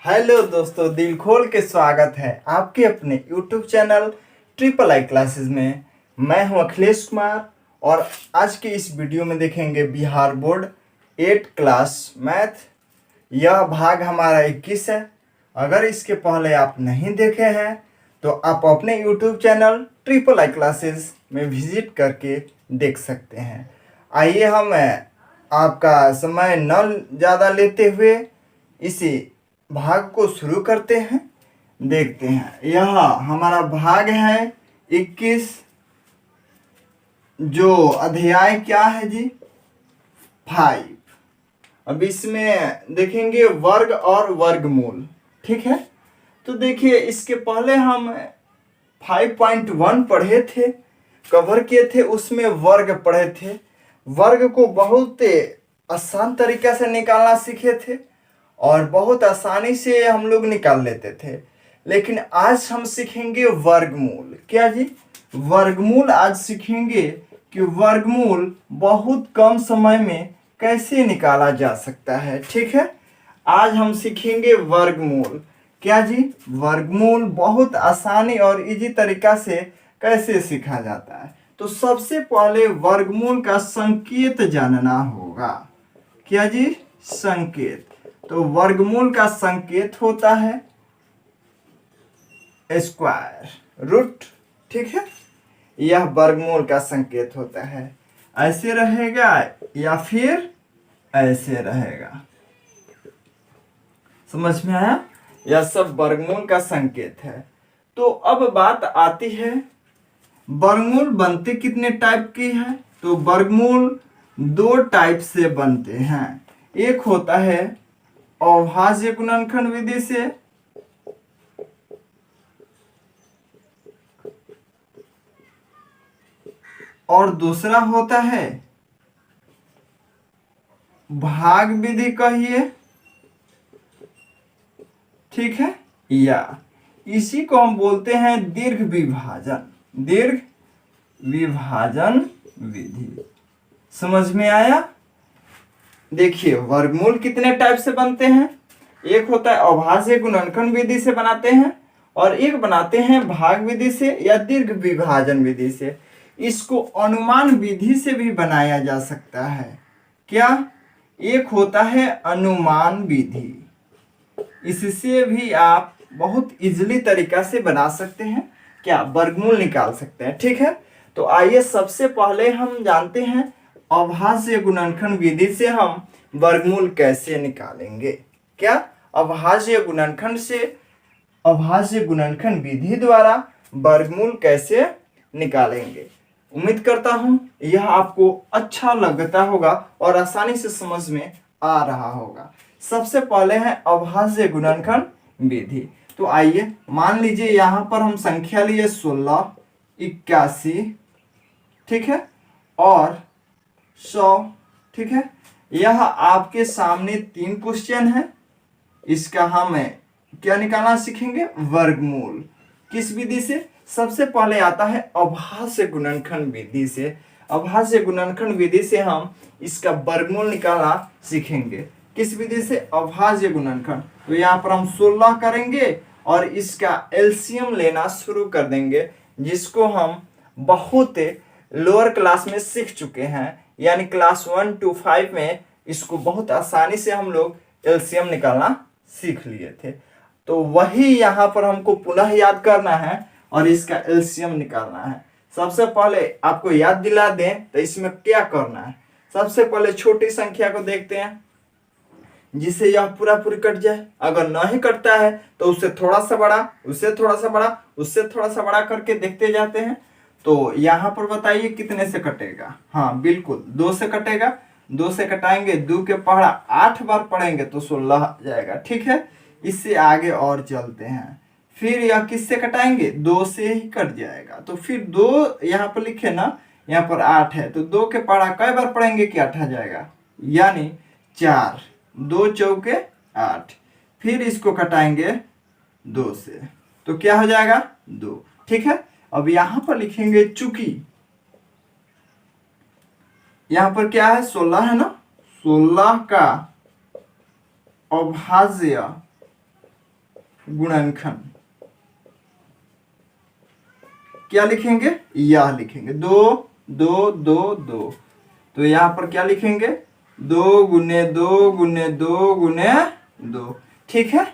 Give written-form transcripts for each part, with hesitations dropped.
Hello दोस्तों, दिल खोल के स्वागत है आपके अपने YouTube channel triple I classes में। मैं हूं अखिलेश कुमार और आज के इस वीडियो में देखेंगे बिहार बोर्ड 8 क्लास मैथ। यह भाग हमारा 21 है। अगर इसके पहले आप नहीं देखे हैं तो आप अपने YouTube channel triple I classes में विजिट करके देख सकते हैं। आइए हम आपका समय न ज़्यादा लेते हुए इसी भाग को शुरू करते हैं। देखते हैं, यह हमारा भाग है 21। जो अध्याय क्या है जी? 5। अब इसमें देखेंगे वर्ग और वर्गमूल। ठीक है, तो देखिए इसके पहले हम 5.1 पढ़े थे, कवर किए थे, उसमें वर्ग पढ़े थे। वर्ग को बहुत आसान तरीका से निकालना सीखे थे और बहुत आसानी से हम लोग निकाल लेते थे। लेकिन आज हम सीखेंगे वर्गमूल। क्या जी? वर्गमूल आज सीखेंगे कि वर्गमूल बहुत कम समय में कैसे निकाला जा सकता है। ठीक है, आज हम सीखेंगे वर्गमूल। क्या जी? वर्गमूल बहुत आसानी और इजी तरीका से कैसे सीखा जाता है। तो सबसे पहले वर्गमूल का संकेत जानना होगा। क्या जी? संकेत। तो वर्गमूल का संकेत होता है स्क्वायर रूट। ठीक है, यह वर्गमूल का संकेत होता है। ऐसे रहेगा या फिर ऐसे रहेगा। समझ में आया? यह सब वर्गमूल का संकेत है। तो अब बात आती है वर्गमूल बनते कितने टाइप की है। तो वर्गमूल 2 टाइप से बनते हैं। एक होता है अभाज्य गुणनखंड विधि से, और दूसरा होता है भाग विधि कहिए। ठीक है, या इसी को हम बोलते हैं दीर्घ विभाजन। दीर्घ विभाजन विधि। समझ में आया? देखिए वर्गमूल कितने टाइप से बनते हैं। एक होता है अभाज्य गुणनखंड विधि से बनाते हैं और एक बनाते हैं भाग विधि से या दीर्घ विभाजन विधि से। इसको अनुमान विधि से भी बनाया जा सकता है। क्या? एक होता है अनुमान विधि। इससे भी आप बहुत इजीली तरीका से बना सकते हैं, क्या वर्गमूल निकाल सकते हैं। ठीक है, तो आइए सबसे पहले हम जानते हैं अभाज्य गुणनखंड विधि से हम वर्गमूल कैसे निकालेंगे। क्या? अभाज्य गुणनखंड से, अभाज्य गुणनखंड विधि द्वारा वर्गमूल कैसे निकालेंगे। उम्मीद करता हूं यह आपको अच्छा लगता होगा और आसानी से समझ में आ रहा होगा। सबसे पहले है अभाज्य गुणनखंड विधि। तो आइए मान लीजिए यहां पर हम संख्या लिए 16, 81, ठीक है, और 100। ठीक है, यह आपके सामने 3 क्वेश्चन है। इसका हम क्या निकालना सीखेंगे? वर्गमूल। किस विधि से? सबसे पहले आता है अभाज्य गुणनखंड विधि से। अभाज्य गुणनखंड विधि से हम इसका वर्गमूल निकालना सीखेंगे। किस विधि से? अभाज्य गुणनखंड। तो यहाँ पर हम 16 करेंगे और इसका एलसीएम लेना शुरू कर देंगे, जिसको हम बहुत लोअर क्लास में सीख चुके हैं, यानी क्लास 1 to 5 में इसको बहुत आसानी से हम लोग एलसीएम निकालना सीख लिए थे। तो वही यहाँ पर हमको पुनः याद करना है और इसका एलसीएम निकालना है। सबसे पहले आपको याद दिला दें तो इसमें क्या करना है। सबसे पहले छोटी संख्या को देखते हैं जिससे यह पूरा पूरी कट जाए। अगर नहीं कटता है तो उससे थोड़ा सा बड़ा, उससे थोड़ा सा बड़ा, उससे थोड़ा सा बड़ा करके देखते जाते हैं। तो यहाँ पर बताइए कितने से कटेगा। हाँ बिल्कुल 2 से कटेगा। 2 से कटाएंगे, 2 के पहाड़ा 8 बार पढ़ेंगे तो 16 आ जाएगा। ठीक है, इससे आगे और चलते हैं। फिर यह किससे कटाएंगे? 2 से ही कट जाएगा। तो फिर 2 यहाँ पर लिखे ना, यहाँ पर 8 है तो 2 के पहाड़ा कई बार पढ़ेंगे कि 8 आ जाएगा, यानी 4। 2 चौके 8। फिर इसको कटाएंगे 2 से तो क्या हो जाएगा? 2। ठीक है, अब यहां पर लिखेंगे चूंकि यहां पर क्या है? 16 है ना। 16 का अभाज्य गुणनखंड। क्या लिखेंगे? यह लिखेंगे 2 2 2 2। तो यहां पर क्या लिखेंगे? 2 गुने 2 गुने 2 गुने 2। ठीक है,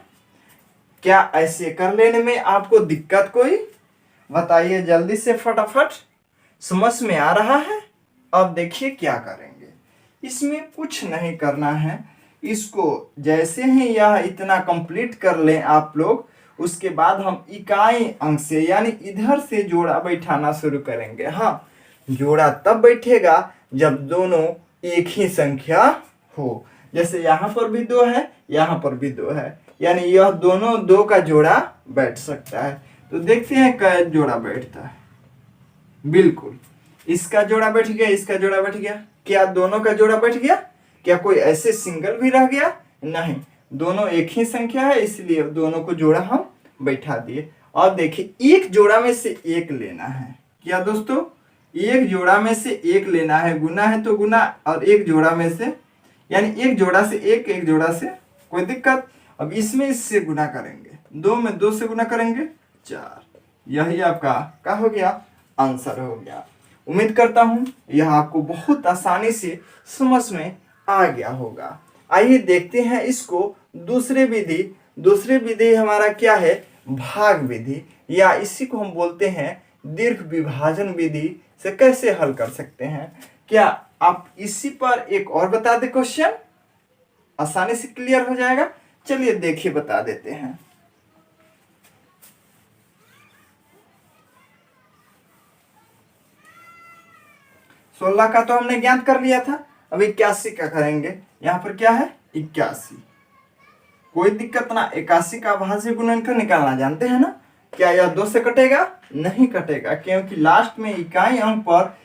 क्या ऐसे कर लेने में आपको दिक्कत कोई? बताइए जल्दी से फटाफट। समझ में आ रहा है? अब देखिए क्या करेंगे। इसमें कुछ नहीं करना है, इसको जैसे ही यह इतना कंप्लीट कर लें आप लोग, उसके बाद हम इकाई अंक से यानी इधर से जोड़ा बैठाना शुरू करेंगे। हाँ, जोड़ा तब बैठेगा जब दोनों एक ही संख्या हो। जैसे यहाँ पर भी 2 है, यहाँ पर भी 2 है, यानी यह दोनों 2 का जोड़ा बैठ सकता है। तो देखते हैं क्या जोड़ा बैठता है। बिल्कुल, इसका जोड़ा बैठ गया, इसका जोड़ा बैठ गया। क्या दोनों का जोड़ा बैठ गया? क्या कोई ऐसे सिंगल भी रह गया? नहीं, दोनों एक ही संख्या है, इसलिए दोनों को जोड़ा हम बैठा दिए। और देखिए एक जोड़ा में से एक लेना है। क्या दोस्तों? एक जोड़ा में से एक लेना है। गुना है तो गुना, और एक जोड़ा में से यानी एक जोड़ा से एक, एक जोड़ा से कोई दिक्कत। अब इसमें इससे गुना करेंगे, 2 में 2 से गुना करेंगे 4। यही आपका क्या हो गया? आंसर हो गया। उम्मीद करता हूं यह आपको बहुत आसानी से समझ में आ गया होगा। आइए देखते हैं इसको दूसरे विधि। दूसरी विधि हमारा क्या है? भाग विधि, या इसी को हम बोलते हैं दीर्घ विभाजन विधि से कैसे हल कर सकते हैं। क्या आप इसी पर एक और बता दे क्वेश्चन, आसानी से क्लियर हो जाएगा। चलिए देखिए बता देते हैं। सोलह का तो हमने ज्ञात कर लिया था, अब 81 का करेंगे। यहां पर क्या है? 81। कोई दिक्कत ना, 81 का भाज्य गुणनखंड निकालना जानते हैं ना। क्या यह 2 से कटेगा? नहीं कटेगा, क्योंकि लास्ट में इकाई अंक पर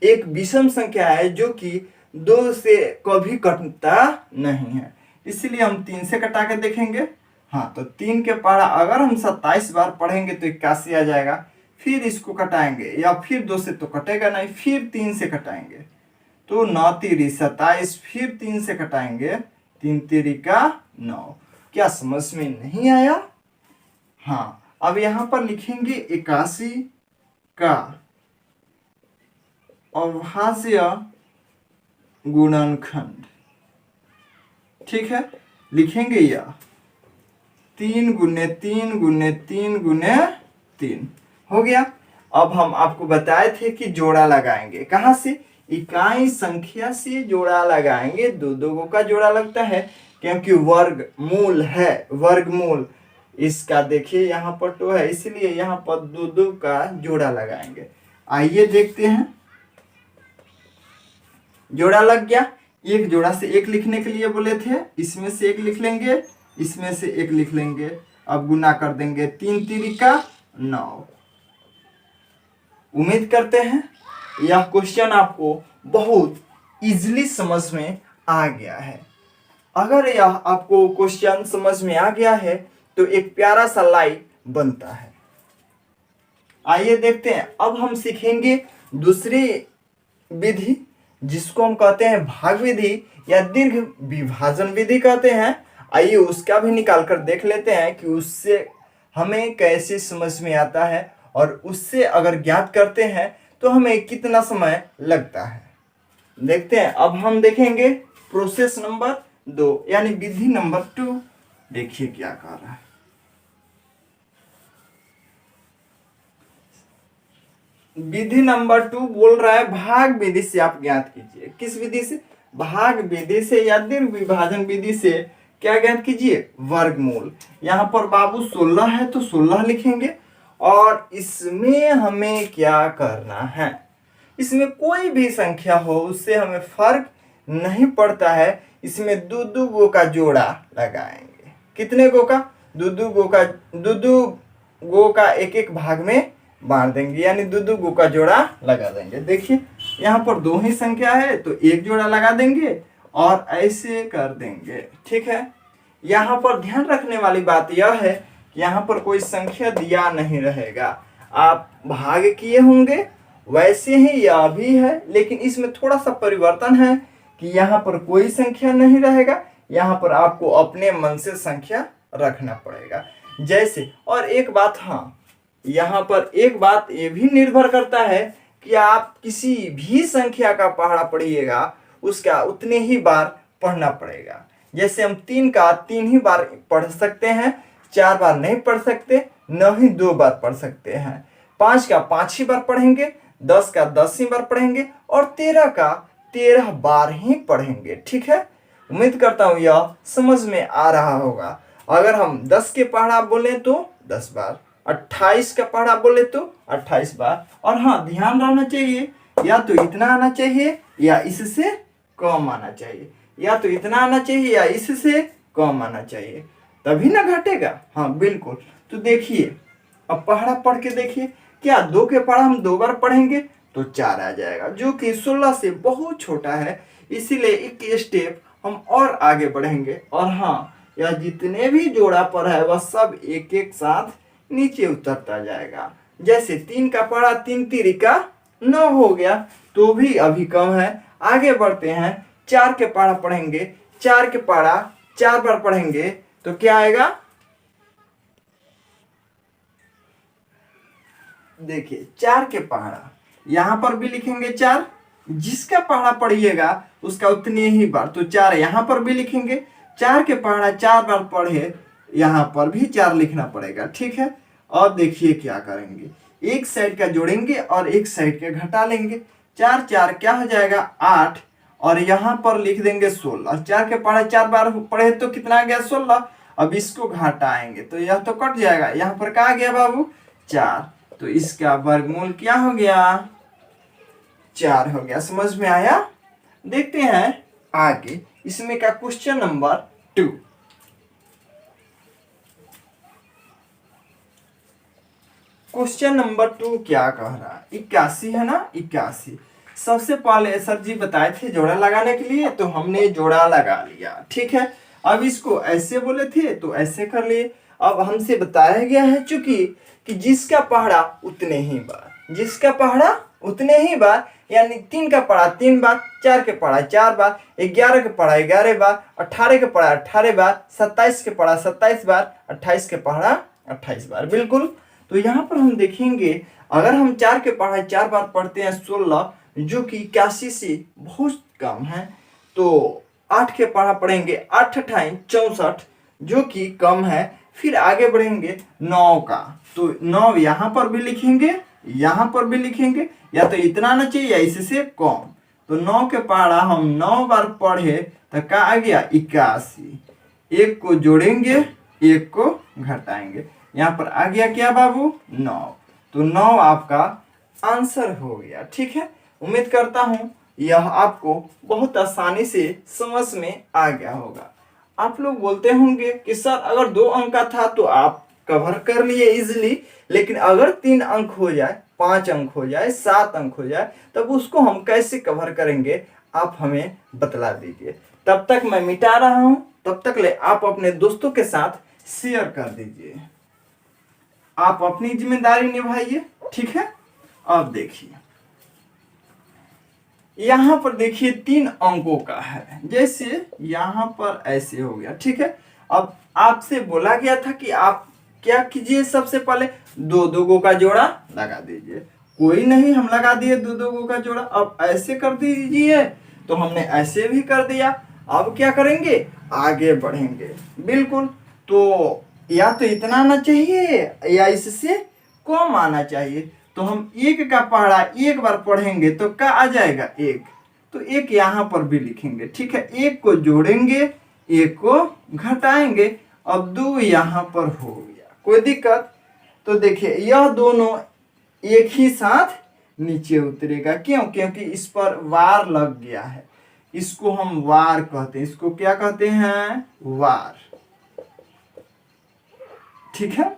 एक विषम संख्या है जो कि 2 से कभी कटता नहीं है, इसलिए हम 3 से कटा के देखेंगे। हाँ, तो 3 के पढ़ा अगर हम 27 बार पढ़ेंगे तो 81 आ जाएगा। फिर इसको कटाएंगे, या फिर 2 से तो कटेगा नहीं, फिर 3 से कटाएंगे तो 9 3 27, फिर 3 से कटाएंगे, 3 3 का 9। क्या समझ में नहीं आया? हाँ, अब यहां पर लिखेंगे 81 का अभाज्य गुणनखंड। ठीक है, लिखेंगे यह 3 गुने 3 गुने 3 गुने 3 हो गया। अब हम आपको बताए थे कि जोड़ा लगाएंगे। कहां से? इकाई संख्या से जोड़ा लगाएंगे। 2 2 का जोड़ा लगता है, क्योंकि वर्गमूल है, वर्गमूल इसका देखिए यहाँ पर तो है, इसलिए यहाँ पर 2 2 का जोड़ा लगाएंगे। आइए देखते हैं। जोड़ा लग गया। एक जोड़ा से एक लिखने के लिए बोले थे, इसमें से एक लिख लेंगे, इसमें से एक लिख लेंगे। अब गुना कर देंगे, 3 3 का 9। उम्मीद करते हैं यह क्वेश्चन आपको बहुत इजीली समझ में आ गया है। अगर यह आपको क्वेश्चन समझ में आ गया है तो एक प्यारा सा लाइक बनता है। आइए देखते हैं, अब हम सीखेंगे दूसरी विधि जिसको हम कहते हैं भाग विधि या दीर्घ विभाजन विधि कहते हैं। आइए उसका भी निकाल कर देख लेते हैं कि उससे हमें कैसे समझ में आता है, और उससे अगर ज्ञात करते हैं तो हमें कितना समय लगता है। देखते हैं। अब हम देखेंगे प्रोसेस नंबर 2 यानी विधि नंबर 2। देखिए क्या कर रहा है। विधि नंबर 2 बोल रहा है भाग विधि से आप ज्ञात कीजिए। किस विधि से? भाग विधि से या दीर्घ विभाजन विधि से क्या ज्ञात कीजिए? वर्गमूल। यहाँ पर बाबू 16 है तो 16 लिखेंगे, और इसमें हमें क्या करना है? इसमें कोई भी संख्या हो उससे हमें फर्क नहीं पड़ता है, इसमें 2 2 गो का जोड़ा लगाएंगे। कितने गो का? 2 2 गो का, 2 2 गो का एक एक भाग में बांट देंगे, यानी 2 2 गो का जोड़ा लगा देंगे। देखिए यहाँ पर 2 ही संख्या है तो एक जोड़ा लगा देंगे और ऐसे कर देंगे। ठीक है, यहाँ पर ध्यान रखने वाली बात यह है, यहाँ पर कोई संख्या दिया नहीं रहेगा। आप भाग किए होंगे वैसे ही यह भी है, लेकिन इसमें थोड़ा सा परिवर्तन है कि यहाँ पर कोई संख्या नहीं रहेगा, यहाँ पर आपको अपने मन से संख्या रखना पड़ेगा। जैसे, और एक बात, हाँ यहाँ पर एक बात ये भी निर्भर करता है कि आप किसी भी संख्या का पहाड़ा पढ़िएगा उसका उतने ही बार पढ़ना पड़ेगा। जैसे हम 3 का 3 ही बार पढ़ सकते हैं, 4 बार नहीं पढ़ सकते, न ही 2 बार पढ़ सकते हैं। 5 का 5 ही बार पढ़ेंगे, 10 का 10 ही बार पढ़ेंगे और 13 का 13 बार ही पढ़ेंगे। ठीक है, उम्मीद करता हूं यह समझ में आ रहा होगा। अगर हम 10 के पहाड़ा बोले तो 10 बार, 28 का पहाड़ा बोले तो 28 बार। और हाँ, ध्यान रहना चाहिए, या तो इतना आना चाहिए या इससे कम आना चाहिए, या तो इतना आना चाहिए या इससे कम आना चाहिए, तभी ना घटेगा। हाँ बिल्कुल। तो देखिए, अब पहाड़ा पढ़ के देखिए, क्या 2 के पहाड़ा हम 2 बार पढ़ेंगे तो 4 आ जाएगा, जो कि 16 से बहुत छोटा है। इसीलिए एक स्टेप हम और आगे बढ़ेंगे। और हाँ, यह जितने भी जोड़ा पर है वह सब एक एक साथ नीचे उतरता जाएगा। जैसे 3 का पहाड़ा 3 तिरिका 9 हो गया, तो भी अभी कम है। आगे बढ़ते हैं, 4 के पहाड़ा पढ़ेंगे, 4 के पहाड़ा 4 बार पढ़ेंगे तो क्या आएगा, देखिए 4 के पहाड़ा यहां पर भी लिखेंगे 4, जिसका पहाड़ा पढ़िएगा उसका उतने ही बार, तो 4 यहां पर भी लिखेंगे। 4 के पहाड़ा 4 बार पढ़े, यहां पर भी 4 लिखना पड़ेगा। ठीक है, और देखिए क्या करेंगे, एक साइड का जोड़ेंगे और एक साइड का घटा लेंगे। 4 4 क्या हो जाएगा 8, और यहाँ पर लिख देंगे 16। 4 के पहाड़ा 4 बार पढ़े तो कितना आ गया 16। अब इसको घटाएंगे तो यह तो कट जाएगा, यहाँ पर क्या आ गया बाबू 4, तो इसका वर्गमूल क्या हो गया 4 हो गया। समझ में आया। देखते हैं आगे इसमें का क्वेश्चन नंबर 2। क्वेश्चन नंबर 2 क्या कह रहा है, 81 है ना, 81। सबसे पहले सर जी बताए थे जोड़ा लगाने के लिए, तो हमने जोड़ा लगा लिया। ठीक है, अब इसको ऐसे बोले थे तो ऐसे कर लिए। अब हमसे बताया गया है चूंकि कि जिसका पहाड़ा उतने ही बार, जिसका पहाड़ा उतने ही बार, यानी 3 का पहाड़ा 3 बार, 4 के पहाड़ा 4 बार, 11 के पहाड़ा 11 बार, 18 के पहाड़ा 18 बार, 27 के पहाड़ा 27 बार, 28 के पहाड़ा 28 बार। बिल्कुल। तो यहाँ पर हम देखेंगे, अगर हम 4 के पहाड़ा 4 बार पढ़ते हैं 16, जो कि 81 से बहुत कम है, तो 8 के पहाड़ा पढ़ेंगे 8 अठाई 64, जो कि कम है। फिर आगे बढ़ेंगे 9 का, तो 9 यहाँ पर भी लिखेंगे, यहाँ पर भी लिखेंगे, या तो इतना आना चाहिए या इससे कम। तो 9 के पहाड़ा हम 9 बार पढ़े तो क्या आ गया 81। एक को जोड़ेंगे, एक को घटाएंगे, यहाँ पर आ गया क्या बाबू 9। तो 9 आपका आंसर हो गया। ठीक है, उम्मीद करता हूं यह आपको बहुत आसानी से समझ में आ गया होगा। आप लोग बोलते होंगे कि सर अगर 2 अंक का था तो आप कवर कर लिए इजिली, लेकिन अगर 3 अंक हो जाए, 5 अंक हो जाए, 7 अंक हो जाए, तब उसको हम कैसे कवर करेंगे, आप हमें बतला दीजिए। तब तक मैं मिटा रहा हूं, तब तक ले आप अपने दोस्तों के साथ शेयर कर दीजिए। आप अपनी जिम्मेदारी निभाइए। ठीक है, अब देखिए यहां पर देखिए 3 अंकों का है, जैसे यहां पर ऐसे हो गया। ठीक है, अब आपसे बोला गया था कि आप क्या कीजिए, सबसे पहले 2 2 का जोड़ा लगा दीजिए। कोई नहीं, हम लगा दिए 2 2 का जोड़ा। अब ऐसे कर दीजिए, तो हमने ऐसे भी कर दिया। अब क्या करेंगे, आगे बढ़ेंगे। बिल्कुल। तो या तो इतना आना चाहिए या इससे कम आना चाहिए। तो हम 1 का पहाड़ा 1 बार पढ़ेंगे तो क्या आ जाएगा 1, तो 1 यहाँ पर भी लिखेंगे। ठीक है, 1 को जोड़ेंगे, 1 को घटाएंगे। अब 2 यहाँ पर हो गया, कोई दिक्कत। तो देखिए यह दोनों एक ही साथ नीचे उतरेगा। क्यों, क्योंकि इस पर वार लग गया है। इसको हम वार कहते हैं, इसको क्या कहते हैं वार। ठीक है,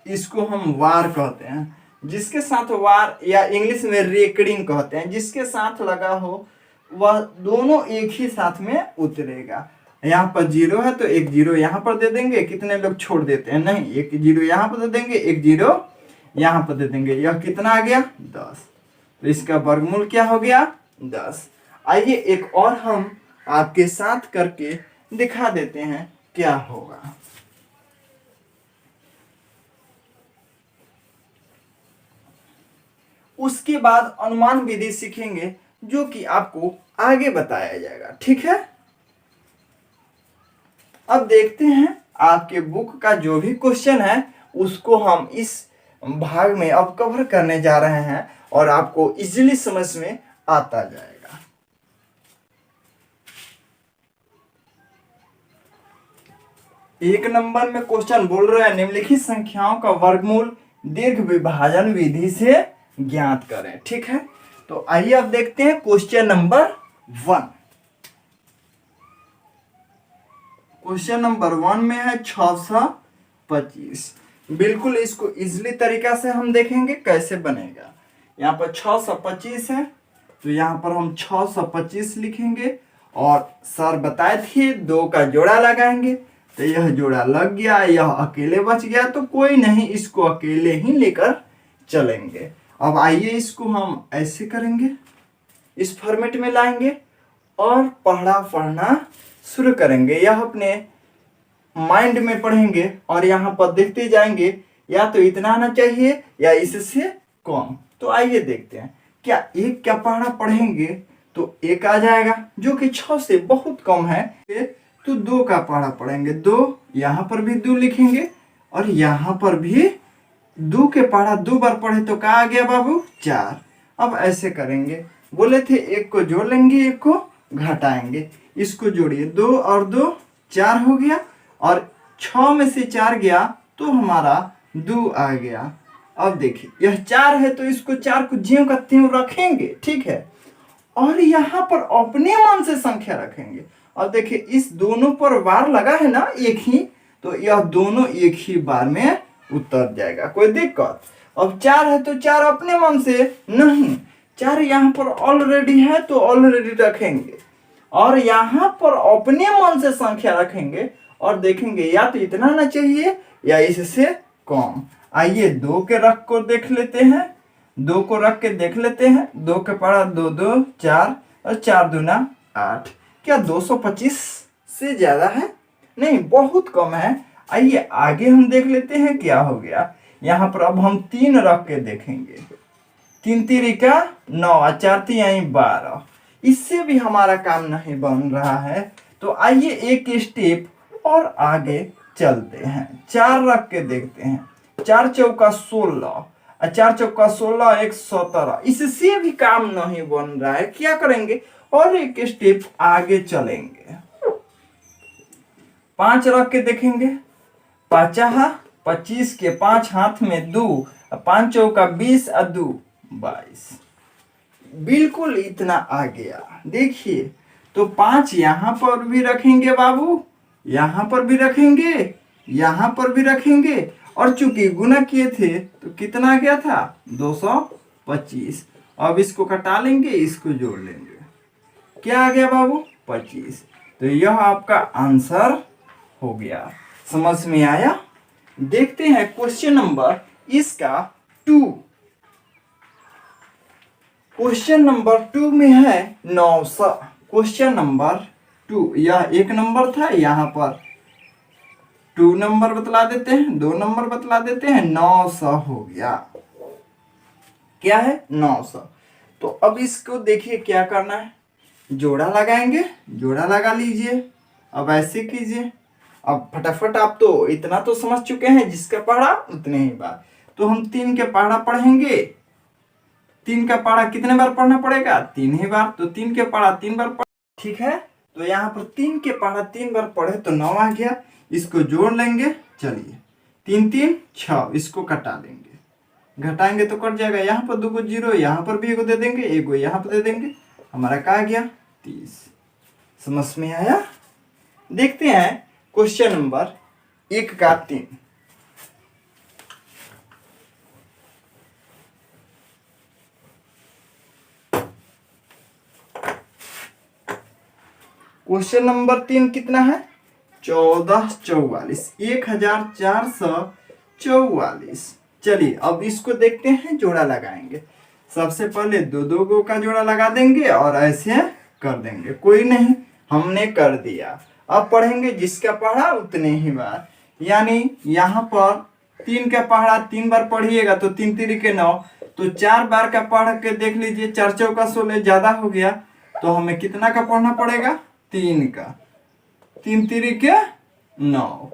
इसको हम वार कहते हैं। जिसके साथ वार या इंग्लिश में रेकडिंग कहते हैं, जिसके साथ लगा हो वह दोनों एक ही साथ में उतरेगा। यहाँ पर 0 है तो 1 0 यहाँ पर दे देंगे। कितने लोग छोड़ देते हैं, नहीं, 1 0 यहाँ पर दे देंगे, 1 0 यहाँ पर दे देंगे। यह कितना आ गया 10, तो इसका वर्गमूल क्या हो गया 10। आइए एक और हम आपके साथ करके दिखा देते हैं क्या होगा। उसके बाद अनुमान विधि सीखेंगे, जो कि आपको आगे बताया जाएगा। ठीक है, अब देखते हैं आपके बुक का जो भी क्वेश्चन है उसको हम इस भाग में अब कवर करने जा रहे हैं और आपको इजीली समझ में आता जाएगा। एक नंबर में क्वेश्चन बोल रहा है निम्नलिखित संख्याओं का वर्गमूल दीर्घ विभाजन विधि से ज्ञात करें। ठीक है, तो आइए अब देखते हैं क्वेश्चन नंबर 1। क्वेश्चन नंबर 1 में है 625। बिल्कुल इसको इजीली तरीका से हम देखेंगे कैसे बनेगा। यहाँ पर 625 है, तो यहाँ पर हम 625 लिखेंगे और सर बताए थे 2 का जोड़ा लगाएंगे, तो यह जोड़ा लग गया, यह अकेले बच गया, तो कोई नहीं, इसको अकेले ही लेकर चलेंगे। अब आइए इसको हम ऐसे करेंगे, इस फॉर्मेट में लाएंगे और पढ़ना शुरू करेंगे। यह अपने माइंड में पढ़ेंगे और यहाँ पर देखते जाएंगे, या तो इतना आना चाहिए या इससे कम। तो आइए देखते हैं, क्या 1 का पहाड़ा पढ़ेंगे तो 1 आ जाएगा, जो कि 6 से बहुत कम है। तो 2 का पहाड़ा पढ़ेंगे 2, यहाँ पर भी 2 लिखेंगे और यहाँ पर भी 2 के पहाड़ा 2 बार पढ़े तो क्या आ गया बाबू 4। अब ऐसे करेंगे, बोले थे 1 को जोड़ लेंगे 1 को घटाएंगे, इसको जोड़िए 2 और 2 4 हो गया और 6 में से 4 गया तो हमारा 2 आ गया। अब देखिए यह 4 है तो इसको 4 को ज्यों का त्यों रखेंगे। ठीक है, और यहाँ पर अपने मन से संख्या रखेंगे। अब देखिए इस दोनों पर वार लगा है ना एक ही, तो यह दोनों एक ही बार में उतर जाएगा, कोई दिक्कत। अब 4 है तो 4 अपने मन से नहीं, 4 यहाँ पर ऑलरेडी है तो ऑलरेडी रखेंगे और यहाँ पर अपने मन से संख्या रखेंगे और देखेंगे या तो इतना ना चाहिए या इससे कम। आइए 2 के रख को देख लेते हैं, 2 को रख के देख लेते हैं। 2 के पढ़ा 2 2 4 और 4 दूना 8। क्या 225 से ज्यादा है? नहीं, बहुत कम है। आइए आगे हम देख लेते हैं क्या हो गया। यहाँ पर अब हम 3 रख के देखेंगे, 3 3 का 9 और 4 3 12। इससे भी हमारा काम नहीं बन रहा है, तो आइए एक स्टेप और आगे चलते हैं। 4 रख के देखते हैं, 4 चौका 16 और 4 चौका 16 1 17। इससे भी काम नहीं बन रहा है, क्या करेंगे और एक स्टेप आगे चलेंगे। 5 रख के देखेंगे, 5 25 के 5 हाथ में 2, 5 चौका 20 और 2 22। बिल्कुल इतना आ गया। देखिए तो 5 यहाँ पर भी रखेंगे बाबू, यहाँ पर भी रखेंगे, यहाँ पर भी रखेंगे और चूंकि गुना किए थे तो कितना गया था 225। अब इसको कटा लेंगे, इसको जोड़ लेंगे, क्या आ गया बाबू 25। तो यह आपका आंसर हो गया। समझ में आया? देखते हैं क्वेश्चन नंबर इसका 2। क्वेश्चन नंबर 2 में है 900। क्वेश्चन नंबर 2, यह 1 नंबर था, यहाँ पर 2 नंबर बतला देते हैं, 2 नंबर बतला देते हैं, 900 हो गया। क्या है 900। तो अब इसको देखिए क्या करना है, जोड़ा लगाएंगे, जोड़ा लगा लीजिए। अब ऐसे कीजिए, अब फटाफट आप तो इतना तो समझ चुके हैं, जिसका पढ़ा उतने ही बार। तो हम 3 के पढ़ा पढ़ेंगे, 3 का पढ़ा कितने बार पढ़ना पड़ेगा 3 ही बार, तो 3 के पढ़ा 3 बार पढ़। ठीक है, तो यहाँ पर 3 के पढ़ा 3 बार पढ़े तो 9 आ गया, इसको जोड़ लेंगे। चलिए 3 3 6, इसको कटा लेंगे, घटाएंगे तो कट जाएगा। यहाँ पर 2 को 0, यहाँ पर भी 1 दे देंगे, 1 यहाँ पर दे देंगे, हमारा क्या आ गया 30। समझ में आया? देखते हैं क्वेश्चन नंबर 1 का 3। क्वेश्चन नंबर 3 कितना है 1444, 1444। चलिए अब इसको देखते हैं, जोड़ा लगाएंगे। सबसे पहले 2 2 गो का जोड़ा लगा देंगे और ऐसे कर देंगे, कोई नहीं, हमने कर दिया। अब पढ़ेंगे जिसका पढ़ा उतने ही बार, यानी यहाँ पर 3 का पढ़ा 3 बार पढ़िएगा तो 3 3 के 9, तो 4 बार का पढ़ के देख लीजिए, 4 चौका 16 ज्यादा हो गया, तो हमें कितना का पढ़ना पड़ेगा? 3 का। 3 तिरिक 9,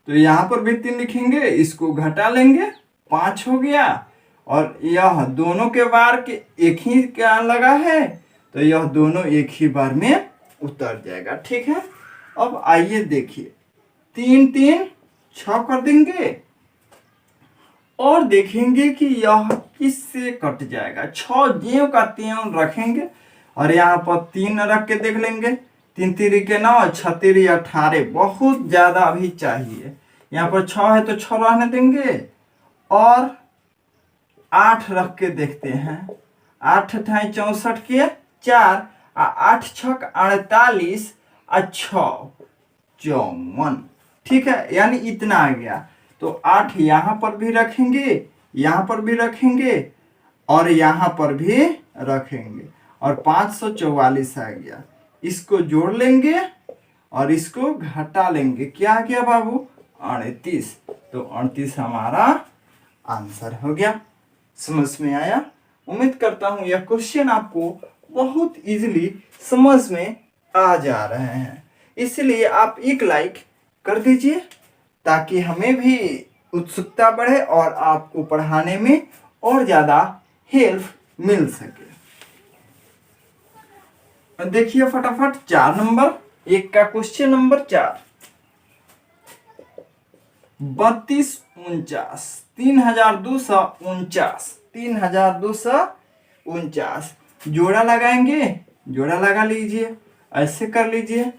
तो यहाँ पर भी 3 लिखेंगे, इसको घटा लेंगे, 5 हो गया। और यह दोनों के बार के एक ही क्या लगा है, तो यह दोनों एक ही बार में उतर जाएगा। ठीक है, अब आइए देखिए, 3 3 6 कर देंगे और देखेंगे कि यह किससे कट जाएगा। 6 ज्यों का त्यों रखेंगे और यहाँ पर 3 रख के देख लेंगे। 3 तिरिक 9, 6 तिरी 18, बहुत ज्यादा अभी चाहिए। यहाँ पर 6 है तो 6 रहने देंगे और 8 रख के देखते हैं। 8 ठाई 64 के 4, 8 छक 48 और 6 54। ठीक है, यानी इतना आ गया। तो 8 यहाँ पर भी रखेंगे, यहाँ पर भी रखेंगे और यहाँ पर भी रखेंगे और 544 आ गया। इसको जोड़ लेंगे और इसको घटा लेंगे, क्या आ गया बाबू? 38। तो 38 हमारा आंसर हो गया। समझ में आया? उम्मीद करता हूं यह क्वेश्चन आपको बहुत इजीली समझ में आ जा रहे हैं, इसलिए आप एक लाइक कर दीजिए ताकि हमें भी उत्सुकता बढ़े और आपको पढ़ाने में और ज्यादा हेल्प मिल सके। देखिए फटाफट 4 नंबर 1 का क्वेश्चन नंबर 4, 32 49 3249 3249 जोड़ा लगाएंगे, जोड़ा लगा लीजिए, ऐसे कर लीजिए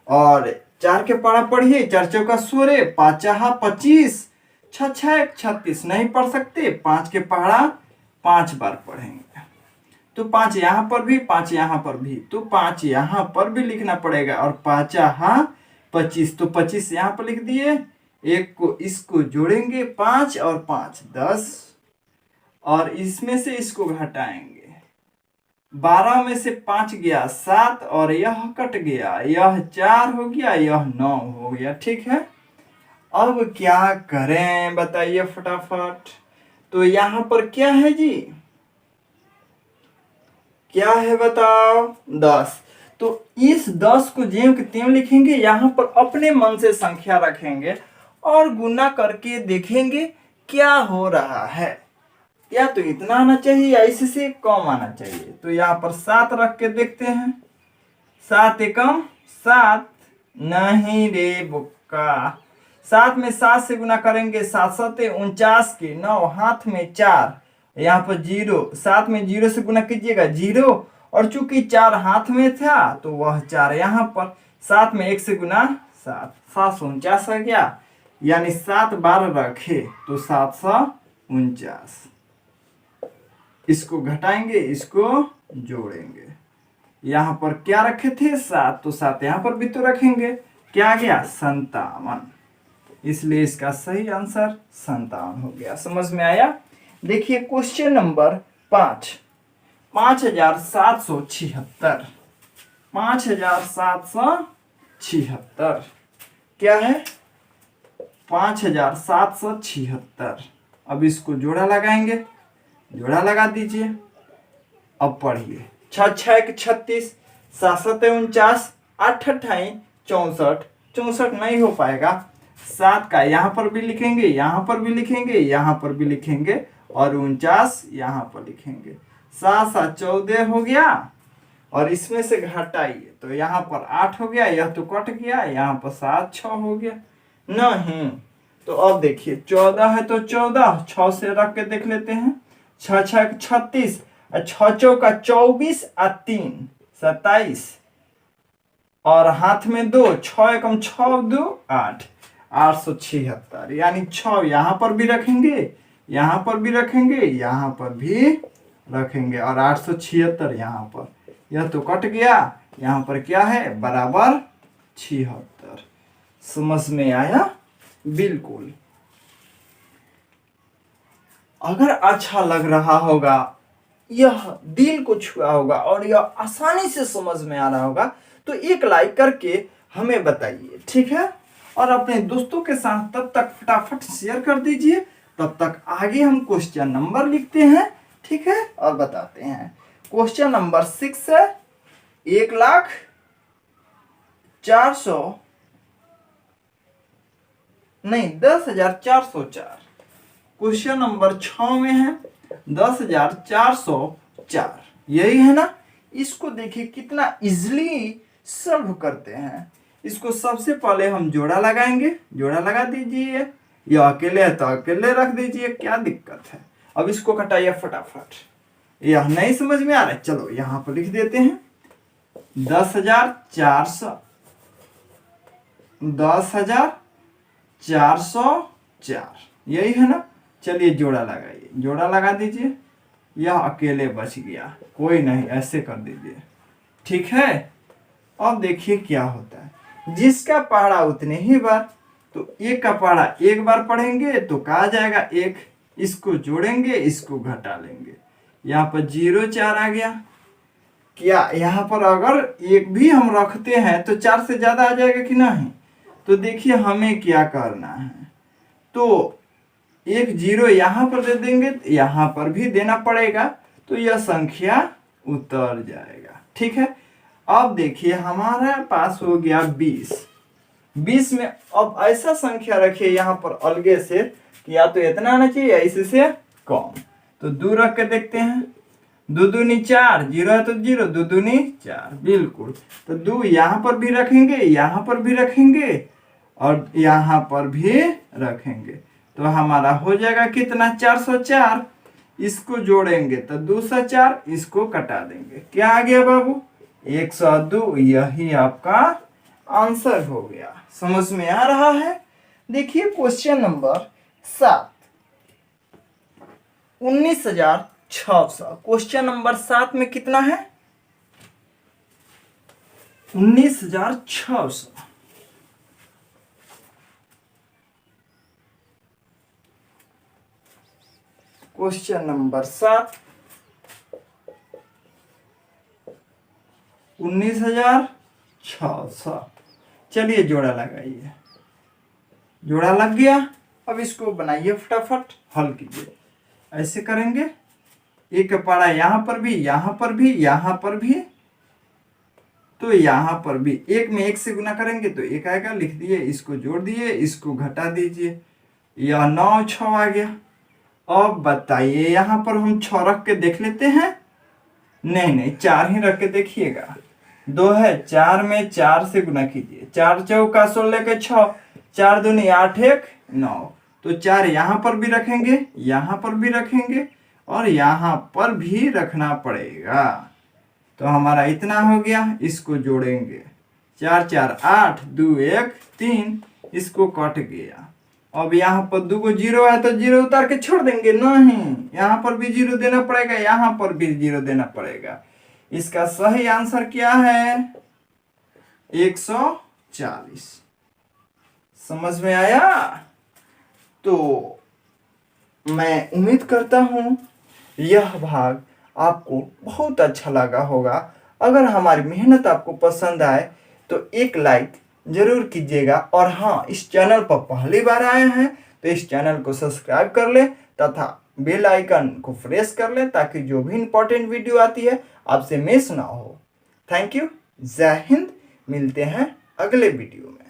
और 4 के पढ़ा पढ़िए। 4 चौका 16, 5 चाहा 25, 6 6 36 नहीं पढ़ सकते, 5 के पढ़ा 5 बार पढ़ेंगे, तो 5 यहाँ पर भी, 5 यहाँ पर भी, तो 5 यहाँ पर भी लिखना पड़ेगा और 5 चाहा 25, तो 25 यहाँ पर लिख दिए। एक को इसको जोड़ेंगे, 5 और 5 10 और इसमें से इसको घटाएंगे, 12 में से 5 गया 7 और यह कट गया, यह 4 हो गया, यह 9 हो गया। ठीक है, अब क्या करें बताइए फटाफट। तो यहाँ पर क्या है जी, क्या है बताओ? 10। तो इस 10 को ज्यों के त्यों लिखेंगे, यहाँ पर अपने मन से संख्या रखेंगे और गुना करके देखेंगे क्या हो रहा है। या तो इतना आना चाहिए या इससे कम आना चाहिए। तो यहाँ पर 7 रख के देखते हैं। 7 एकम 7, नहीं रे बुक्का, 7 में 7 से गुना करेंगे, 7 7 49 के 9, हाथ में 4, यहाँ पर 0, 7 में 0 से गुना कीजिएगा 0 और चूंकि 4 हाथ में था तो वह 4 यहाँ पर, 7 में 1 से गुना 7, 749 आ गया, यानी 7 बार रखे तो 749। इसको घटाएंगे, इसको जोड़ेंगे, यहाँ पर क्या रखे थे? 7, तो 7 यहाँ पर भी तो रखेंगे, क्या आ गया? 57। इसलिए इसका सही आंसर 57 हो गया। समझ में आया? देखिए क्वेश्चन नंबर 5, 5776, 5776 क्या है? 5776। अब इसको जोड़ा लगाएंगे, जोड़ा लगा दीजिए। अब पढ़िए, 6 6 36, 7 7 49, 8 8 64, 64 नहीं हो पाएगा। 7 का यहाँ पर भी लिखेंगे, यहाँ पर भी लिखेंगे, यहाँ पर भी लिखेंगे और 49 यहाँ पर लिखेंगे। 7 7 14 हो गया और इसमें से घटाइए तो यहाँ पर 8 हो गया, यह तो कट गया, यहाँ पर 7 6 हो गया नहीं। तो अब देखिए 14 है तो 14, 6 से रख के देख लेते हैं। 6 6 36, 6 चौका 24 और 3 27 और हाथ में 2, 6 एकम 6 2 8, 876, यानी 6 यहाँ पर भी रखेंगे, यहाँ पर भी रखेंगे, यहाँ पर भी रखेंगे और 876 यहाँ पर, यह तो कट गया, यहाँ पर क्या है? बराबर 76। समझ में आया? बिल्कुल। अगर अच्छा लग रहा होगा, यह दिल को छुआ होगा और यह आसानी से समझ में आ रहा होगा तो एक लाइक करके हमें बताइए, ठीक है? और अपने दोस्तों के साथ तब तक फटाफट शेयर कर दीजिए। तब तक आगे हम क्वेश्चन नंबर लिखते हैं ठीक है, और बताते हैं। क्वेश्चन नंबर 6 है 10,404। क्वेश्चन नंबर 6 में है 10,404। यही है ना। इसको देखिए कितना इजली सॉल्व करते हैं। इसको सबसे पहले हम जोड़ा लगाएंगे, जोड़ा लगा दीजिए। यह अकेले है तो अकेले रख दीजिए, क्या दिक्कत है। अब इसको घटाइए फटाफट। यह नहीं समझ में आ रहा है, चलो यहां पर लिख देते हैं 10,400, 10,404, यही है ना। चलिए जोड़ा लगाइए, जोड़ा लगा दीजिए। यह अकेले बच गया, कोई नहीं, ऐसे कर दीजिए। ठीक है, अब देखिए क्या होता है। जिसका पहाड़ा उतने ही बार, तो एक का पहाड़ा एक बार पढ़ेंगे तो कहा जाएगा एक। इसको जोड़ेंगे, इसको घटा लेंगे। यहाँ पर 0,4 आ गया। क्या यहाँ पर अगर एक भी हम रखते हैं तो 4 से ज्यादा आ जाएगा कि नहीं। तो देखिए हमें क्या करना है, तो एक 0 यहाँ पर दे देंगे, यहाँ पर भी देना पड़ेगा, तो यह संख्या उतर जाएगा। ठीक है, अब देखिए हमारा पास हो गया 20। 20 में अब ऐसा संख्या रखिए यहाँ पर अलगे से कि या तो इतना आना चाहिए या इससे कम। तो 2 रख के देखते हैं। 2 दूनी 4, 0 है तो 0, 2 दूनी 4, बिल्कुल। तो 2 यहाँ पर भी रखेंगे, यहाँ पर भी रखेंगे और यहाँ पर भी रखेंगे, तो हमारा हो जाएगा कितना 404। इसको जोड़ेंगे तो 204, इसको कटा देंगे, क्या आ गया बाबू 102। यही आपका आंसर हो गया। समझ में आ रहा है। देखिए क्वेश्चन नंबर 7 19,600। क्वेश्चन नंबर 7 में कितना है 19,600। Question number 7 19,600। चलिए जोड़ा लगाइए, जोड़ा लग गया। अब इसको बनाइए फटाफट, हल कीजिए। ऐसे करेंगे, एक पड़ा यहां पर भी, यहां पर भी, यहां पर भी, तो यहां पर भी एक में एक से गुना करेंगे तो एक आएगा, लिख दिए। इसको जोड़ दिए, इसको घटा दीजिए, यह 9 6 आ गया। अब बताइए यहां पर हम 6 रख के देख लेते हैं। नहीं 4 ही रख के देखिएगा। 2 है, 4 में 4 से गुना कीजिए। 4 चौका 16 के 6, 4 दूनी 8 1 9। तो 4 यहाँ पर भी रखेंगे, यहाँ पर भी रखेंगे और यहाँ पर भी रखना पड़ेगा। तो हमारा इतना हो गया। इसको जोड़ेंगे, 4 4 8, 2 1 3, इसको कट गया। अब यहाँ पर 2 को 0 है तो 0 उतार के छोड़ देंगे, नहीं यहाँ पर भी 0 देना पड़ेगा, यहाँ पर भी 0 देना पड़ेगा। इसका सही आंसर क्या है 140। समझ में आया। तो मैं उम्मीद करता हूं यह भाग आपको बहुत अच्छा लगा होगा। अगर हमारी मेहनत आपको पसंद आए तो एक लाइक जरूर कीजिएगा। और हाँ, इस चैनल पर पहली बार आए हैं तो इस चैनल को सब्सक्राइब कर ले तथा बेल आइकन को प्रेस कर ले, ताकि जो भी इंपॉर्टेंट वीडियो आती है आपसे मिस ना हो। थैंक यू, जय हिंद। मिलते हैं अगले वीडियो में।